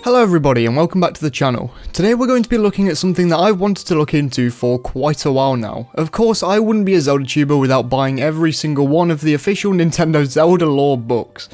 Hello everybody and welcome back to the channel. Today we're going to be looking at something that I've wanted to look into for quite a while now. Of course, I wouldn't be a Zelda tuber without buying every single one of the official Nintendo Zelda lore books.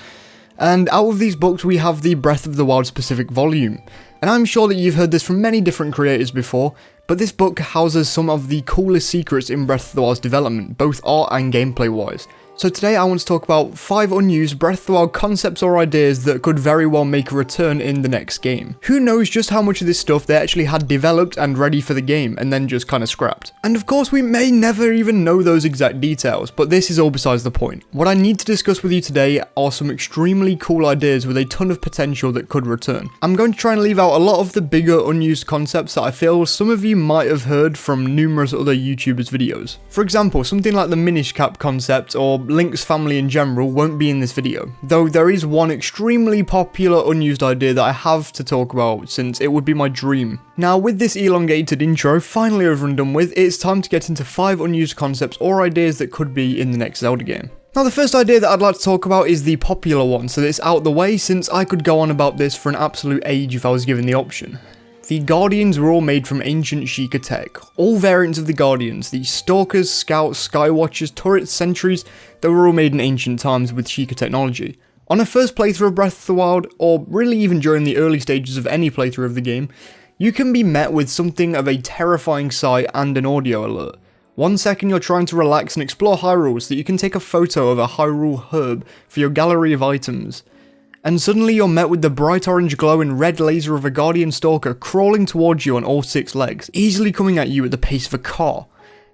And out of these books we have the Breath of the Wild specific volume. And I'm sure that you've heard this from many different creators before, but this book houses some of the coolest secrets in Breath of the Wild's development, both art and gameplay wise. So today I want to talk about 5 unused Breath of the Wild concepts or ideas that could very well make a return in the next game. Who knows just how much of this stuff they actually had developed and ready for the game and then just kind of scrapped. And of course we may never even know those exact details, but this is all besides the point. What I need to discuss with you today are some extremely cool ideas with a ton of potential that could return. I'm going to try and leave out a lot of the bigger unused concepts that I feel some of you might have heard from numerous other YouTubers' videos. For example, something like the Minish Cap concept or Link's family in general won't be in this video, though there is one extremely popular unused idea that I have to talk about since it would be my dream. Now with this elongated intro finally over and done with, it's time to get into 5 unused concepts or ideas that could be in the next Zelda game. Now the first idea that I'd like to talk about is the popular one, so that it's out the way since I could go on about this for an absolute age if I was given the option. The Guardians were all made from ancient Sheikah tech. All variants of the Guardians, the Stalkers, Scouts, Skywatchers, Turrets, Sentries, they were all made in ancient times with Sheikah technology. On a first playthrough of Breath of the Wild, or really even during the early stages of any playthrough of the game, you can be met with something of a terrifying sight and an audio alert. One second you're trying to relax and explore Hyrule so that you can take a photo of a Hyrule herb for your gallery of items. And suddenly you're met with the bright orange glow and red laser of a Guardian Stalker crawling towards you on all 6 legs, easily coming at you at the pace of a car.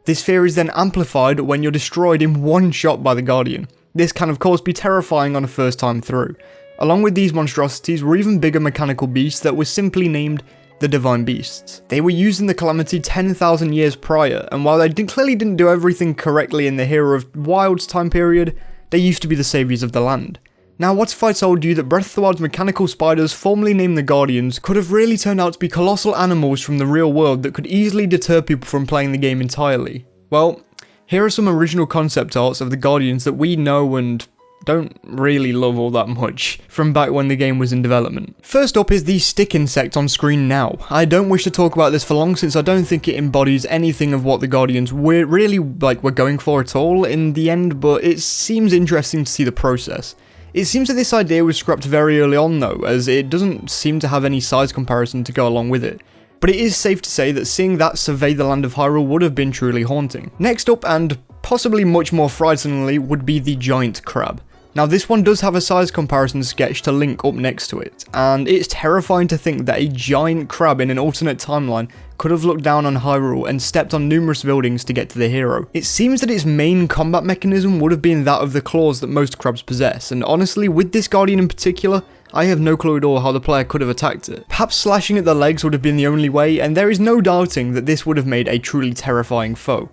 This fear is then amplified when you're destroyed in one shot by the Guardian. This can of course be terrifying on a first time through. Along with these monstrosities were even bigger mechanical beasts that were simply named the Divine Beasts. They were used in the Calamity 10,000 years prior, and while they clearly didn't do everything correctly in the Hero of Wild's time period, they used to be the saviours of the land. Now what if I told you that Breath of the Wild's mechanical spiders, formerly named the Guardians, could have really turned out to be colossal animals from the real world that could easily deter people from playing the game entirely? Well, here are some original concept arts of the Guardians that we know and don't really love all that much from back when the game was in development. First up is the stick insect on screen now. I don't wish to talk about this for long since I don't think it embodies anything of what the Guardians were going for at all in the end, but it seems interesting to see the process. It seems that this idea was scrapped very early on though, as it doesn't seem to have any size comparison to go along with it. But it is safe to say that seeing that survey the land of Hyrule would have been truly haunting. Next up, and possibly much more frighteningly, would be the giant crab. Now this one does have a size comparison sketch to link up next to it, and it's terrifying to think that a giant crab in an alternate timeline could have looked down on Hyrule and stepped on numerous buildings to get to the hero. It seems that its main combat mechanism would have been that of the claws that most crabs possess, and honestly with this Guardian in particular, I have no clue at all how the player could have attacked it. Perhaps slashing at the legs would have been the only way, and there is no doubting that this would have made a truly terrifying foe.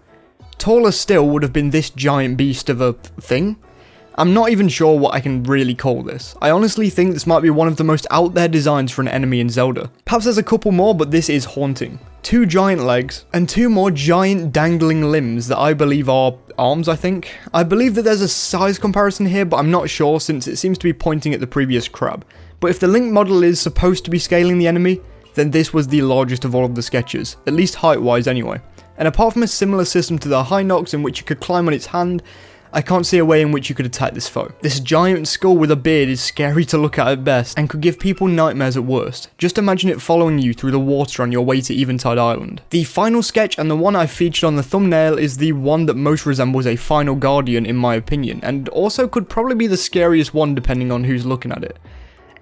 Taller still would have been this giant beast of a thing? I'm not even sure what I can really call this. I honestly think this might be one of the most out there designs for an enemy in Zelda. Perhaps there's a couple more, but this is haunting. 2 giant legs, and 2 more giant dangling limbs that I believe are arms, I think. I believe that there's a size comparison here, but I'm not sure since it seems to be pointing at the previous crab. But if the Link model is supposed to be scaling the enemy, then this was the largest of all of the sketches, at least height-wise anyway. And apart from a similar system to the High Knocks in which you could climb on its hand, I can't see a way in which you could attack this foe. This giant skull with a beard is scary to look at best, and could give people nightmares at worst. Just imagine it following you through the water on your way to Eventide Island. The final sketch, and the one I featured on the thumbnail, is the one that most resembles a final Guardian in my opinion, and also could probably be the scariest one depending on who's looking at it.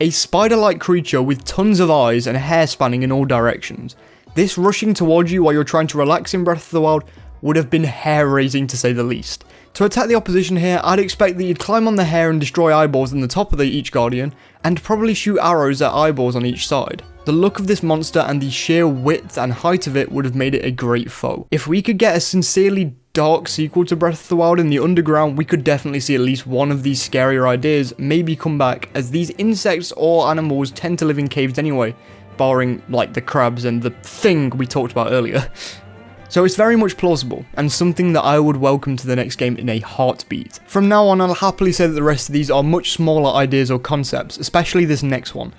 A spider-like creature with tons of eyes and hair spanning in all directions. This rushing towards you while you're trying to relax in Breath of the Wild would have been hair-raising to say the least. To attack the opposition here, I'd expect that you'd climb on the hair and destroy eyeballs on the top of each Guardian, and probably shoot arrows at eyeballs on each side. The look of this monster and the sheer width and height of it would have made it a great foe. If we could get a sincerely dark sequel to Breath of the Wild in the underground, we could definitely see at least one of these scarier ideas maybe come back, as these insects or animals tend to live in caves anyway, barring like the crabs and the thing we talked about earlier. So it's very much plausible, and something that I would welcome to the next game in a heartbeat. From now on, I'll happily say that the rest of these are much smaller ideas or concepts, especially this next one.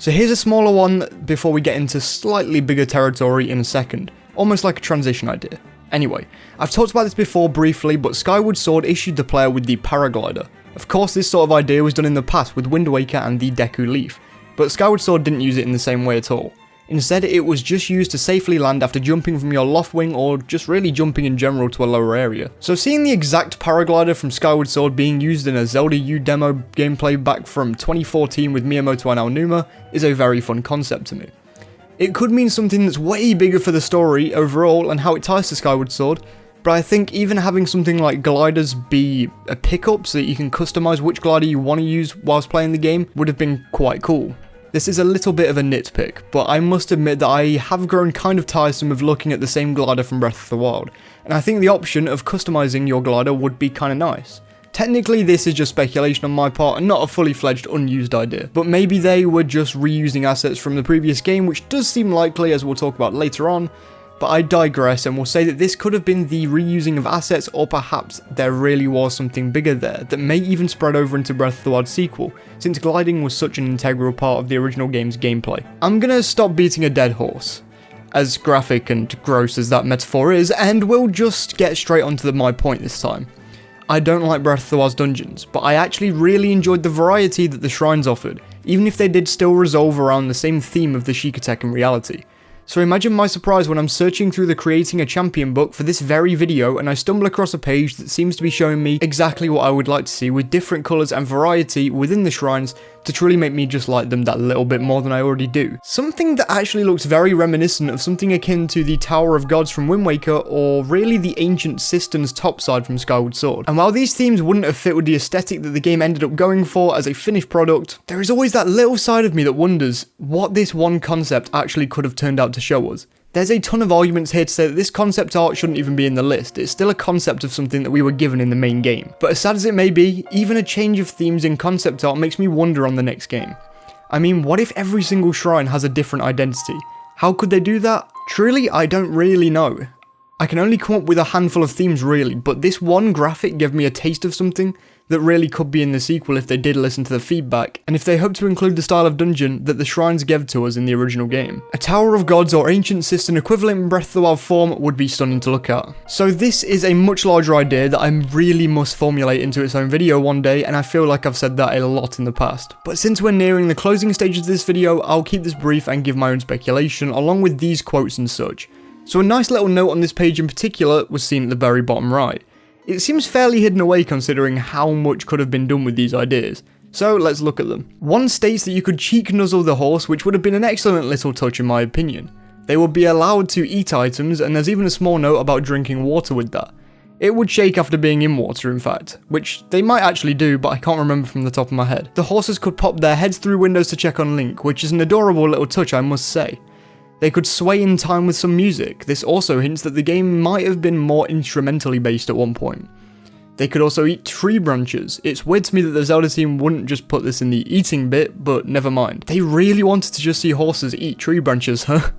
So here's a smaller one before we get into slightly bigger territory in a second, almost like a transition idea. Anyway, I've talked about this before briefly, but Skyward Sword issued the player with the paraglider. Of course, this sort of idea was done in the past with Wind Waker and the Deku Leaf, but Skyward Sword didn't use it in the same way at all. Instead, it was just used to safely land after jumping from your loft wing or just really jumping in general to a lower area. So seeing the exact paraglider from Skyward Sword being used in a Zelda U demo gameplay back from 2014 with Miyamoto and Aonuma is a very fun concept to me. It could mean something that's way bigger for the story overall and how it ties to Skyward Sword, but I think even having something like gliders be a pickup so that you can customize which glider you want to use whilst playing the game would have been quite cool. This is a little bit of a nitpick, but I must admit that I have grown kind of tiresome of looking at the same glider from Breath of the Wild, and I think the option of customizing your glider would be kinda nice. Technically this is just speculation on my part and not a fully fledged unused idea, but maybe they were just reusing assets from the previous game, which does seem likely as we'll talk about later on, but I digress and will say that this could have been the reusing of assets, or perhaps there really was something bigger there that may even spread over into Breath of the Wild sequel, since gliding was such an integral part of the original game's gameplay. I'm gonna stop beating a dead horse, as graphic and gross as that metaphor is, and we'll just get straight onto my point this time. I don't like Breath of the Wild's dungeons, but I actually really enjoyed the variety that the shrines offered, even if they did still revolve around the same theme of the Shikatek in reality. So imagine my surprise when I'm searching through the Creating a Champion book for this very video and I stumble across a page that seems to be showing me exactly what I would like to see, with different colours and variety within the shrines to truly make me just like them that little bit more than I already do. Something that actually looks very reminiscent of something akin to the Tower of Gods from Wind Waker, or really the Ancient Cisterns topside from Skyward Sword. And while these themes wouldn't have fit with the aesthetic that the game ended up going for as a finished product, there is always that little side of me that wonders what this one concept actually could have turned out to show us. There's a ton of arguments here to say that this concept art shouldn't even be in the list. It's still a concept of something that we were given in the main game. But as sad as it may be, even a change of themes in concept art makes me wonder on the next game. I mean, what if every single shrine has a different identity? How could they do that? Truly, I don't really know. I can only come up with a handful of themes really, but this one graphic gave me a taste of something that really could be in the sequel if they did listen to the feedback, and if they hope to include the style of dungeon that the shrines gave to us in the original game. A Tower of Gods or Ancient Cistern equivalent in Breath of the Wild form would be stunning to look at. So this is a much larger idea that I really must formulate into its own video one day, and I feel like I've said that a lot in the past. But since we're nearing the closing stages of this video, I'll keep this brief and give my own speculation along with these quotes and such. So a nice little note on this page in particular was seen at the very bottom right. It seems fairly hidden away considering how much could have been done with these ideas, so let's look at them. One states that you could cheek nuzzle the horse, which would have been an excellent little touch in my opinion. They would be allowed to eat items, and there's even a small note about drinking water with that. It would shake after being in water in fact, which they might actually do, but I can't remember from the top of my head. The horses could pop their heads through windows to check on Link, which is an adorable little touch I must say. They could sway in time with some music. This also hints that the game might have been more instrumentally based at one point. They could also eat tree branches. It's weird to me that the Zelda team wouldn't just put this in the eating bit, but never mind. They really wanted to just see horses eat tree branches, huh?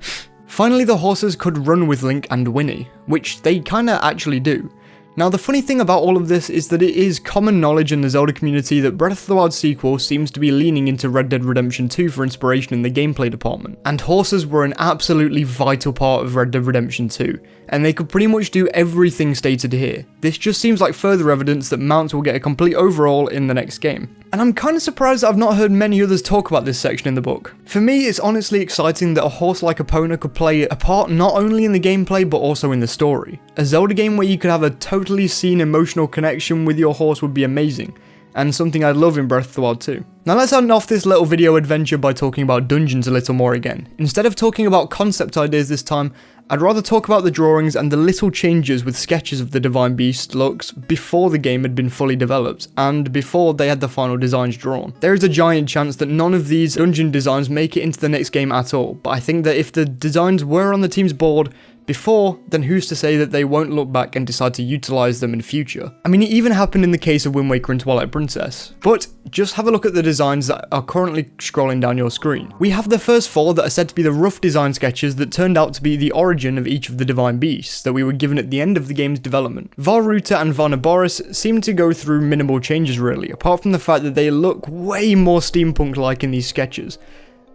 Finally, the horses could run with Link and Winnie, which they kinda actually do. Now the funny thing about all of this is that it is common knowledge in the Zelda community that Breath of the Wild sequel seems to be leaning into Red Dead Redemption 2 for inspiration in the gameplay department, and horses were an absolutely vital part of Red Dead Redemption 2, and they could pretty much do everything stated here. This just seems like further evidence that mounts will get a complete overhaul in the next game. And I'm kinda surprised that I've not heard many others talk about this section in the book. For me, it's honestly exciting that a horse like Epona could play a part not only in the gameplay but also in the story. A Zelda game where you could have a totally seen emotional connection with your horse would be amazing, and something I'd love in Breath of the Wild too. Now let's end off this little video adventure by talking about dungeons a little more again. Instead of talking about concept ideas this time, I'd rather talk about the drawings and the little changes with sketches of the Divine Beast looks before the game had been fully developed, and before they had the final designs drawn. There is a giant chance that none of these dungeon designs make it into the next game at all, but I think that if the designs were on the team's board before, then who's to say that they won't look back and decide to utilize them in future? I mean, it even happened in the case of Wind Waker and Twilight Princess. But just have a look at the designs that are currently scrolling down your screen. We have the first four that are said to be the rough design sketches that turned out to be the origin of each of the Divine Beasts that we were given at the end of the game's development. Vah-Ruta and Varnaboris seem to go through minimal changes really, apart from the fact that they look way more steampunk-like in these sketches.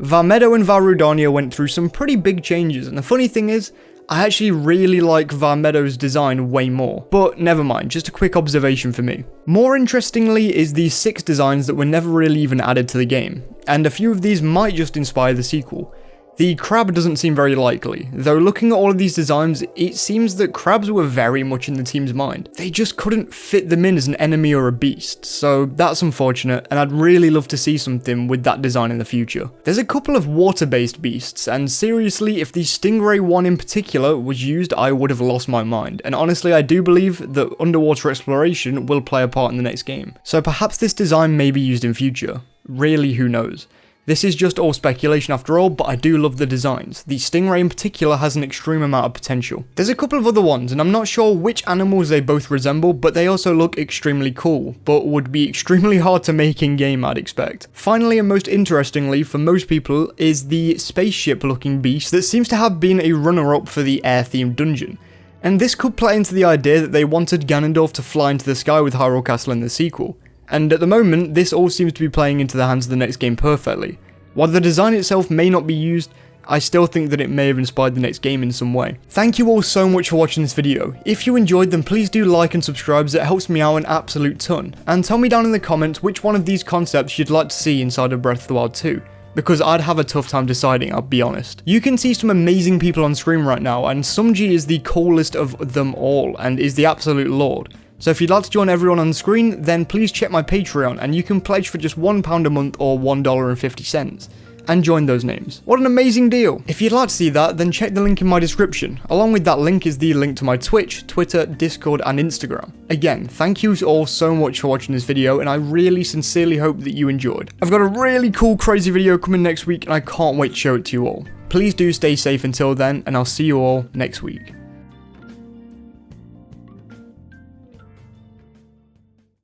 Varmedo and Varudania went through some pretty big changes, and the funny thing is, I actually really like Varmedo's design way more, but never mind, just a quick observation for me. More interestingly is these 6 designs that were never really even added to the game, and a few of these might just inspire the sequel. The crab doesn't seem very likely, though looking at all of these designs, it seems that crabs were very much in the team's mind. They just couldn't fit them in as an enemy or a beast, so that's unfortunate, and I'd really love to see something with that design in the future. There's a couple of water-based beasts, and seriously, if the Stingray one in particular was used, I would have lost my mind, and honestly, I do believe that underwater exploration will play a part in the next game. So perhaps this design may be used in future. Really, who knows? This is just all speculation after all, but I do love the designs. The Stingray in particular has an extreme amount of potential. There's a couple of other ones, and I'm not sure which animals they both resemble, but they also look extremely cool, but would be extremely hard to make in-game, I'd expect. Finally, and most interestingly for most people, is the spaceship looking beast that seems to have been a runner-up for the air-themed dungeon. And this could play into the idea that they wanted Ganondorf to fly into the sky with Hyrule Castle in the sequel. And at the moment, this all seems to be playing into the hands of the next game perfectly. While the design itself may not be used, I still think that it may have inspired the next game in some way. Thank you all so much for watching this video. If you enjoyed, then please do like and subscribe, as it helps me out an absolute ton. And tell me down in the comments which one of these concepts you'd like to see inside of Breath of the Wild 2. Because I'd have a tough time deciding, I'll be honest. You can see some amazing people on screen right now, and Sumji is the coolest of them all, and is the absolute lord. So if you'd like to join everyone on the screen, then please check my Patreon, and you can pledge for just £1 a month or $1.50. And join those names. What an amazing deal! If you'd like to see that, then check the link in my description. Along with that link is the link to my Twitch, Twitter, Discord, and Instagram. Again, thank you all so much for watching this video, and I really sincerely hope that you enjoyed. I've got a really cool, crazy video coming next week, and I can't wait to show it to you all. Please do stay safe until then, and I'll see you all next week.